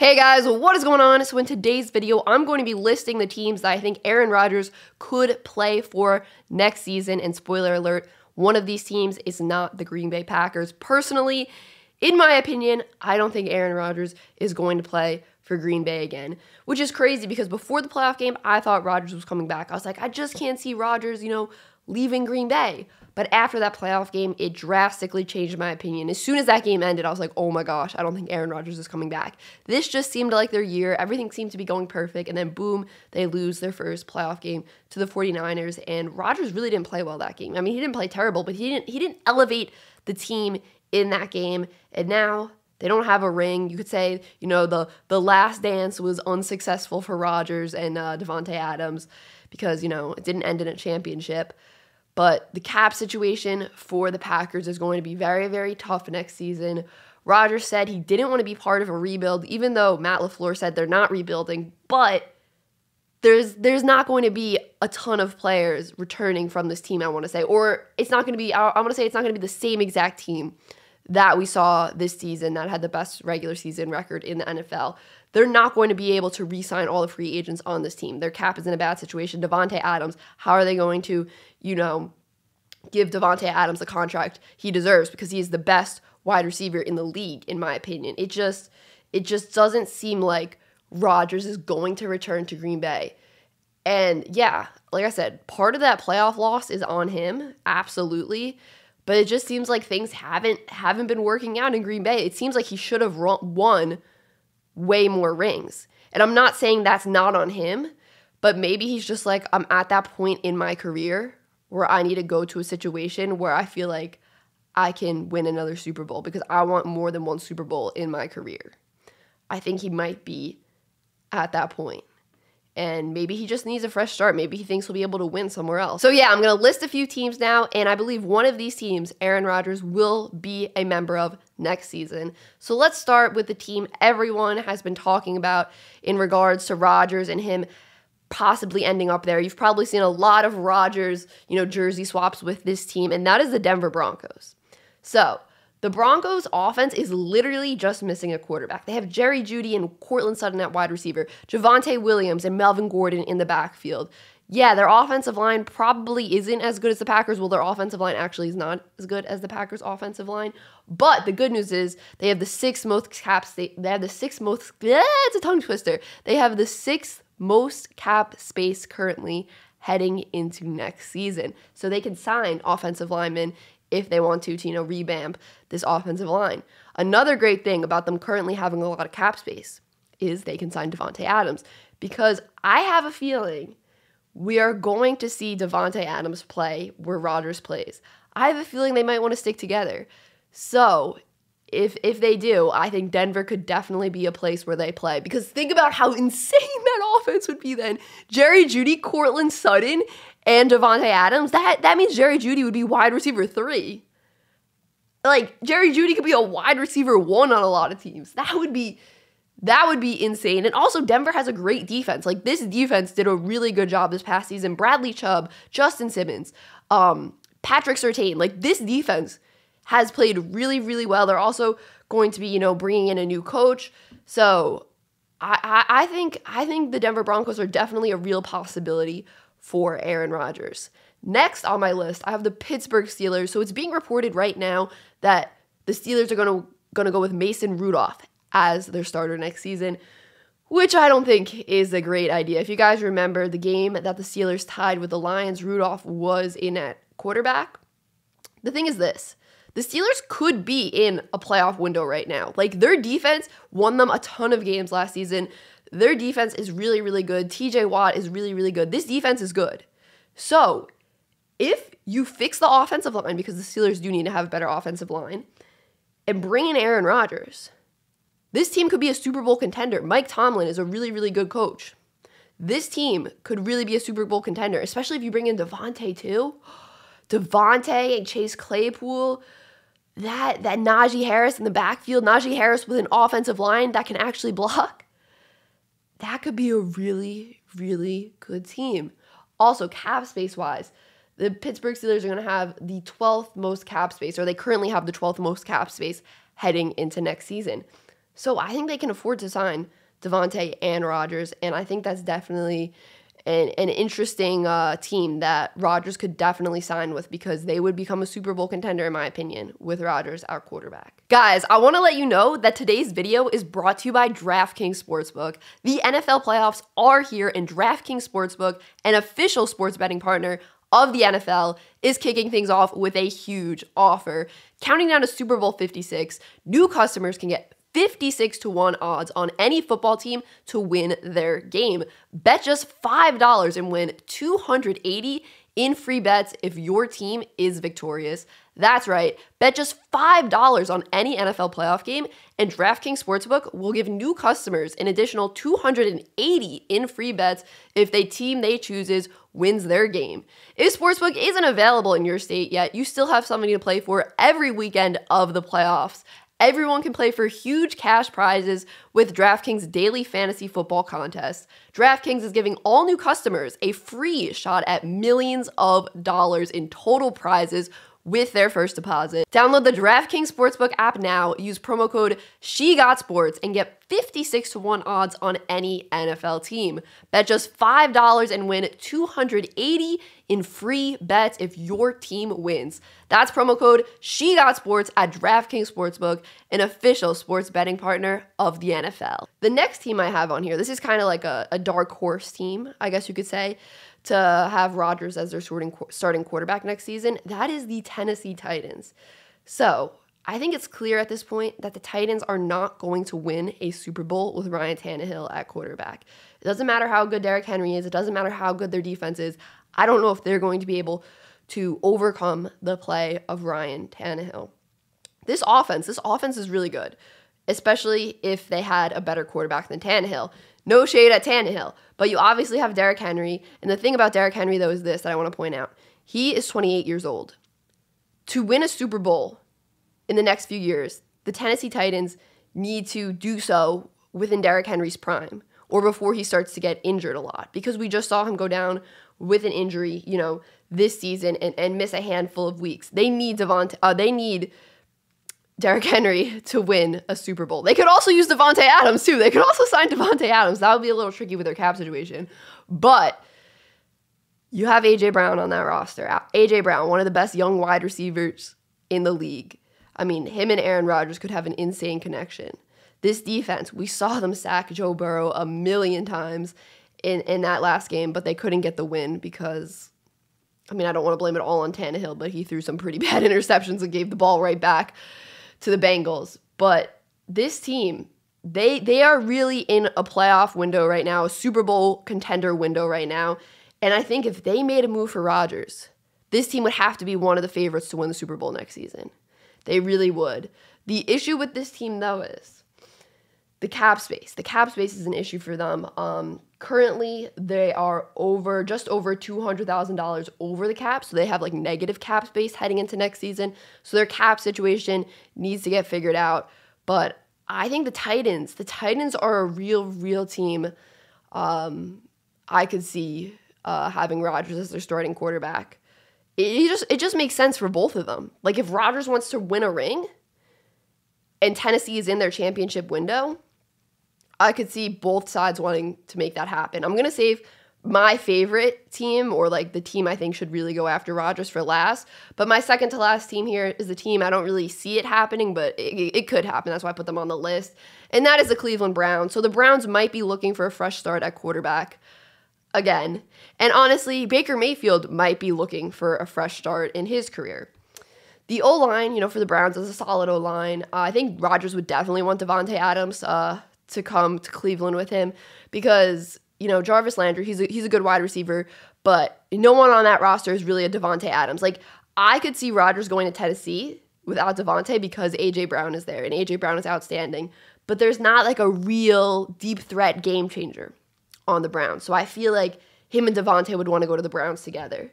Hey guys, what is going on? So in today's video, I'm going to be listing the teams that I think Aaron Rodgers could play for next season. And spoiler alert, one of these teams is not the Green Bay Packers. Personally, in my opinion, I don't think Aaron Rodgers is going to play for Green Bay again, which is crazy because before the playoff game, I thought Rodgers was coming back. I was like, I just can't see Rodgers, leaving Green Bay. But after that playoff game, it drastically changed my opinion. As soon as that game ended, I was like, oh my gosh, I don't think Aaron Rodgers is coming back. This just seemed like their year. Everything seemed to be going perfect. And then boom, they lose their first playoff game to the 49ers. And Rodgers really didn't play well that game. I mean, he didn't play terrible, but he didn't elevate the team in that game. And now they don't have a ring. You could say, the last dance was unsuccessful for Rodgers and Davante Adams because, it didn't end in a championship. But the cap situation for the Packers is going to be very, very tough next season. Rodgers said he didn't want to be part of a rebuild, even though Matt LaFleur said they're not rebuilding. But there's not going to be a ton of players returning from this team, I want to say. Or it's not going to be, I want to say it's not going to be the same exact team that we saw this season that had the best regular season record in the NFL. They're not going to be able to re-sign all the free agents on this team. Their cap is in a bad situation. Davante Adams, how are they going to, give Davante Adams the contract he deserves because he is the best wide receiver in the league, in my opinion. It just doesn't seem like Rodgers is going to return to Green Bay. And yeah, like I said, part of that playoff loss is on him, absolutely. But it just seems like things haven't been working out in Green Bay. It seems like he should have won way more rings. And I'm not saying that's not on him, but maybe he's just like, I'm at that point in my career where I need to go to a situation where I feel like I can win another Super Bowl because I want more than one Super Bowl in my career. I think he might be at that point. And maybe he just needs a fresh start. Maybe he thinks he'll be able to win somewhere else. So yeah, I'm going to list a few teams now, and I believe one of these teams, Aaron Rodgers, will be a member of next season. So let's start with the team everyone has been talking about in regards to Rodgers and him possibly ending up there. You've probably seen a lot of Rodgers, jersey swaps with this team, and that is the Denver Broncos. So the Broncos offense is literally just missing a quarterback. They have Jerry Jeudy and Courtland Sutton at wide receiver, Javonte Williams and Melvin Gordon in the backfield. Yeah, their offensive line probably isn't as good as the Packers. Well, their offensive line actually is not as good as the Packers' offensive line. But the good news is they have the sixth most cap space. They have the sixth most. It's a tongue twister. They have the sixth most cap space currently heading into next season, so they can sign offensive linemen if they want to revamp this offensive line. Another great thing about them currently having a lot of cap space is they can sign Davante Adams, because I have a feeling we are going to see Davante Adams play where Rodgers plays. I have a feeling they might want to stick together. So if they do, I think Denver could definitely be a place where they play, because think about how insane that offense would be then. Jerry Jeudy, Courtland Sutton, and Davante Adams, that means Jerry Jeudy would be wide receiver 3. Like, Jerry Jeudy could be a wide receiver 1 on a lot of teams. That would be insane. And also, Denver has a great defense. Like, this defense did a really good job this past season. Bradley Chubb, Justin Simmons, Patrick Surtain. Like, this defense has played really, really well. They're also going to be, bringing in a new coach. So I think the Denver Broncos are definitely a real possibility for Aaron Rodgers. Next on my list, I have the Pittsburgh Steelers. So it's being reported right now that the Steelers are going to go with Mason Rudolph as their starter next season, which I don't think is a great idea. If you guys remember the game that the Steelers tied with the Lions, Rudolph was in at quarterback. The thing is this. The Steelers could be in a playoff window right now. Like, their defense won them a ton of games last season. Their defense is really, really good. TJ Watt is really, really good. This defense is good. So, if you fix the offensive line, because the Steelers do need to have a better offensive line, and bring in Aaron Rodgers, this team could be a Super Bowl contender. Mike Tomlin is a really, really good coach. This team could really be a Super Bowl contender, especially if you bring in Davante too. Davante and Chase Claypool, that Najee Harris in the backfield, Najee Harris with an offensive line that can actually block, that could be a really, really good team. Also, cap space-wise, the Pittsburgh Steelers are going to have the 12th most cap space, or they currently have the 12th most cap space heading into next season. So I think they can afford to sign Davante and Rodgers, and I think that's definitely an interesting team that Rodgers could definitely sign with, because they would become a Super Bowl contender, in my opinion, with Rodgers, our quarterback. Guys, I want to let you know that today's video is brought to you by DraftKings Sportsbook. The NFL playoffs are here, and DraftKings Sportsbook, an official sports betting partner of the NFL, is kicking things off with a huge offer. Counting down to Super Bowl 56, new customers can get 56-1 odds on any football team to win their game. Bet just $5 and win $280 in free bets if your team is victorious. That's right, bet just $5 on any NFL playoff game, and DraftKings Sportsbook will give new customers an additional $280 in free bets if the team they chooses wins their game. If Sportsbook isn't available in your state yet, you still have something to play for every weekend of the playoffs. Everyone can play for huge cash prizes with DraftKings Daily Fantasy Football Contest. DraftKings is giving all new customers a free shot at millions of dollars in total prizes with their first deposit. Download the DraftKings Sportsbook app now, use promo code SheGotSports, and get 56-1 odds on any NFL team. Bet just $5 and win $280 in free bets if your team wins. That's promo code SheGotSports at DraftKings Sportsbook, an official sports betting partner of the NFL. The next team I have on here, this is kind of like a dark horse team, I guess you could say, to have Rodgers as their starting quarterback next season. That is the Tennessee Titans. So I think it's clear at this point that the Titans are not going to win a Super Bowl with Ryan Tannehill at quarterback. It doesn't matter how good Derrick Henry is. It doesn't matter how good their defense is. I don't know if they're going to be able to overcome the play of Ryan Tannehill. This offense is really good, especially if they had a better quarterback than Tannehill. No shade at Tannehill, but you obviously have Derrick Henry. And the thing about Derrick Henry, though, is this that I want to point out. He is 28 years old. To win a Super Bowl in the next few years, the Tennessee Titans need to do so within Derrick Henry's prime, or before he starts to get injured a lot, because we just saw him go down with an injury, this season and miss a handful of weeks. They need Derrick Henry to win a Super Bowl. They could also use Davante Adams, too. They could also sign Davante Adams. That would be a little tricky with their cap situation. But you have A.J. Brown on that roster. A.J. Brown, one of the best young wide receivers in the league. I mean, him and Aaron Rodgers could have an insane connection. This defense, we saw them sack Joe Burrow a million times in that last game, but they couldn't get the win because, I don't want to blame it all on Tannehill, but he threw some pretty bad interceptions and gave the ball right back to the Bengals. But this team, they are really in a playoff window right now, a Super Bowl contender window right now. And I think if they made a move for Rodgers, this team would have to be one of the favorites to win the Super Bowl next season. They really would. The issue with this team, though, is the cap space. The cap space is an issue for them. Currently, they are just over $200,000 over the cap, so they have negative cap space heading into next season. So their cap situation needs to get figured out. But I think the Titans are a real team. I could see having Rodgers as their starting quarterback. It just makes sense for both of them. If Rodgers wants to win a ring and Tennessee is in their championship window, I could see both sides wanting to make that happen. I'm going to save my favorite team, or the team I think should really go after Rodgers, for last. But my second to last team here is the team I don't really see it happening, but it could happen. That's why I put them on the list. And that is the Cleveland Browns. So the Browns might be looking for a fresh start at quarterback again. And honestly, Baker Mayfield might be looking for a fresh start in his career. The O-line, for the Browns is a solid O-line. I think Rodgers would definitely want Davante Adams to come to Cleveland with him, because, Jarvis Landry, he's a good wide receiver, but no one on that roster is really a Davante Adams. I could see Rodgers going to Tennessee without Davante because A.J. Brown is there, and A.J. Brown is outstanding, but there's not a real deep threat game changer on the Browns. So I feel like him and Davante would want to go to the Browns together.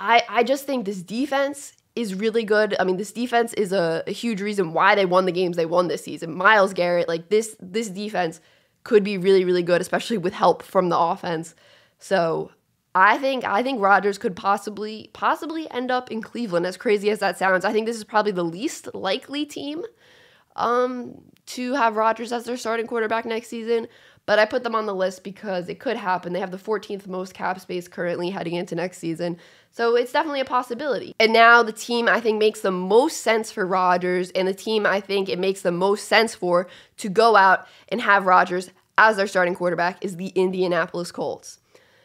I just think this defense is really good. This defense is a huge reason why they won the games they won this season. Myles Garrett, this defense could be really good, especially with help from the offense. So I think Rodgers could possibly end up in Cleveland, as crazy as that sounds. I think this is probably the least likely team to have Rodgers as their starting quarterback next season. But I put them on the list because it could happen. They have the 14th most cap space currently heading into next season. So it's definitely a possibility. And now the team I think makes the most sense for Rodgers, and the team I think it makes the most sense for to go out and have Rodgers as their starting quarterback is the Indianapolis Colts.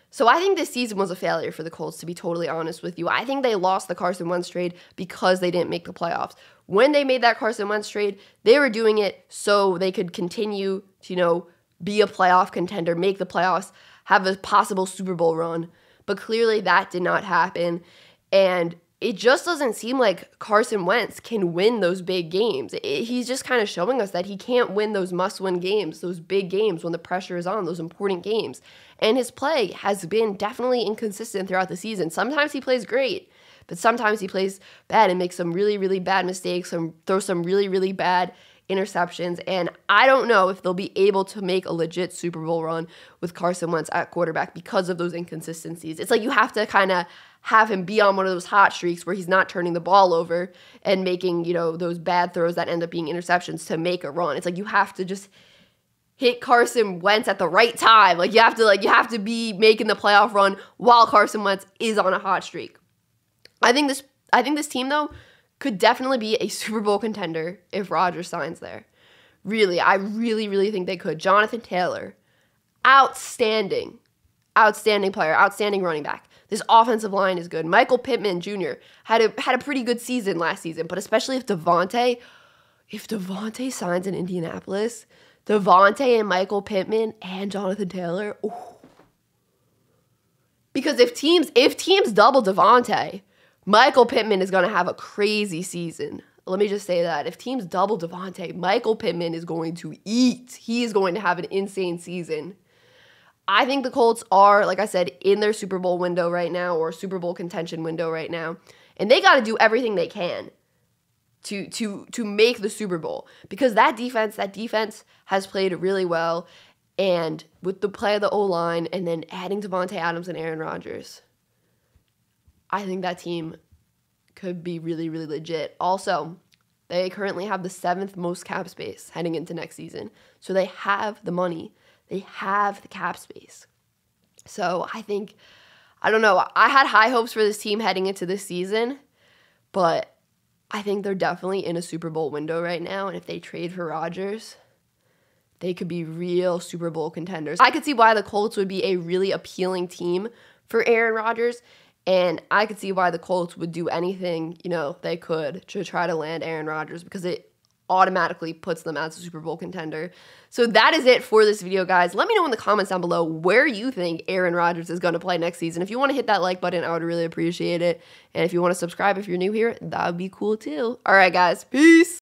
So I think this season was a failure for the Colts, to be totally honest with you. I think they lost the Carson Wentz trade because they didn't make the playoffs. When they made that Carson Wentz trade, they were doing it so they could continue to, be a playoff contender, make the playoffs, have a possible Super Bowl run. But clearly that did not happen. And it just doesn't seem like Carson Wentz can win those big games. He's just kind of showing us that he can't win those must-win games, those big games when the pressure is on, those important games. And his play has been definitely inconsistent throughout the season. Sometimes he plays great, but sometimes he plays bad and makes some really, really bad mistakes, throws some really, really bad interceptions, and I don't know if they'll be able to make a legit Super Bowl run with Carson Wentz at quarterback because of those inconsistencies. It's like you have to kind of have him be on one of those hot streaks where he's not turning the ball over and making, those bad throws that end up being interceptions to make a run. It's like you have to just hit Carson Wentz at the right time. Like you have to be making the playoff run while Carson Wentz is on a hot streak. I think this team though could definitely be a Super Bowl contender if Rodgers signs there. Really, I really, really think they could. Jonathan Taylor, outstanding player, outstanding running back. This offensive line is good. Michael Pittman Jr. had a pretty good season last season, but especially if Devontae signs in Indianapolis, Devontae and Michael Pittman and Jonathan Taylor, ooh. Because if teams double Devontae, Michael Pittman is going to have a crazy season. Let me just say that. If teams double Devontae, Michael Pittman is going to eat. He is going to have an insane season. I think the Colts are, like I said, in their Super Bowl window right now, or Super Bowl contention window right now. And they got to do everything they can to make the Super Bowl. Because that defense has played really well. And with the play of the O-line and then adding Davante Adams and Aaron Rodgers, I think that team could be really, really legit. Also, they currently have the 7th most cap space heading into next season. So they have the money. They have the cap space. So I don't know. I had high hopes for this team heading into this season, but I think they're definitely in a Super Bowl window right now. And if they trade for Rodgers, they could be real Super Bowl contenders. I could see why the Colts would be a really appealing team for Aaron Rodgers. And I could see why the Colts would do anything, they could to try to land Aaron Rodgers, because it automatically puts them as a Super Bowl contender. So that is it for this video, guys. Let me know in the comments down below where you think Aaron Rodgers is going to play next season. If you want to hit that like button, I would really appreciate it. And if you want to subscribe if you're new here, that would be cool too. All right, guys. Peace.